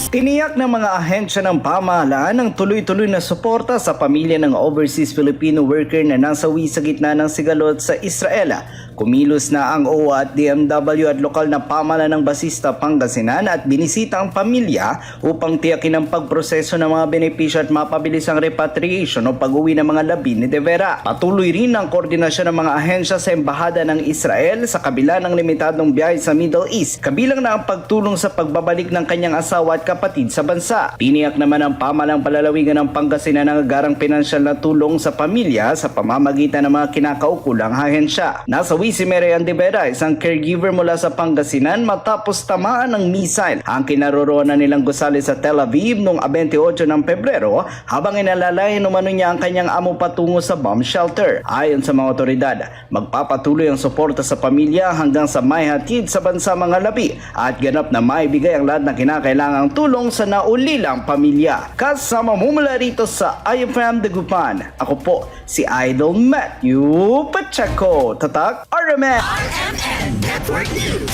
Tiniyak ng mga ahensya ng pamahalaan ang tuloy-tuloy na suporta sa pamilya ng overseas Filipino worker na nasawi sa gitna ng sigalot sa Israel. Kumilos na ang OWA at DMW at lokal na pamahalaan ng Basista, Pangasinan at binisita ang pamilya upang tiyakin ang pagproseso ng mga benepisyo at mapabilis ang repatriation o pag-uwi ng mga labi ni De Vera. Patuloy rin ang koordinasyon ng mga ahensya sa Embahada ng Israel sa kabila ng limitadong biyahe sa Middle East, kabilang na ang pagtulong sa pagbabalik ng kanyang asawa at kapatid sa bansa. Tiniyak naman ang pamahalang palalawigan ng Pangasinan ang agarang pinansyal na tulong sa pamilya sa pamamagitan ng mga kinakaukulang ahensya. Nasawi si Marian De Vera, isang caregiver mula sa Pangasinan matapos tamaan ng missile ang kinaroroonan nilang gusali sa Tel Aviv noong 28 ng Pebrero habang inalalayan umano niya ang kanyang amo patungo sa bomb shelter. Ayon sa mga otoridad, magpapatuloy ang suporta sa pamilya hanggang sa maihatid sa bansa mga labi at ganap na maibigay ang lahat ng kinakailangang tulong sa naulilang pamilya. Kasama mo mula rito sa IFM Dagupan, ako po si Idol Matthew Pacheco. Tatak RMN Network News.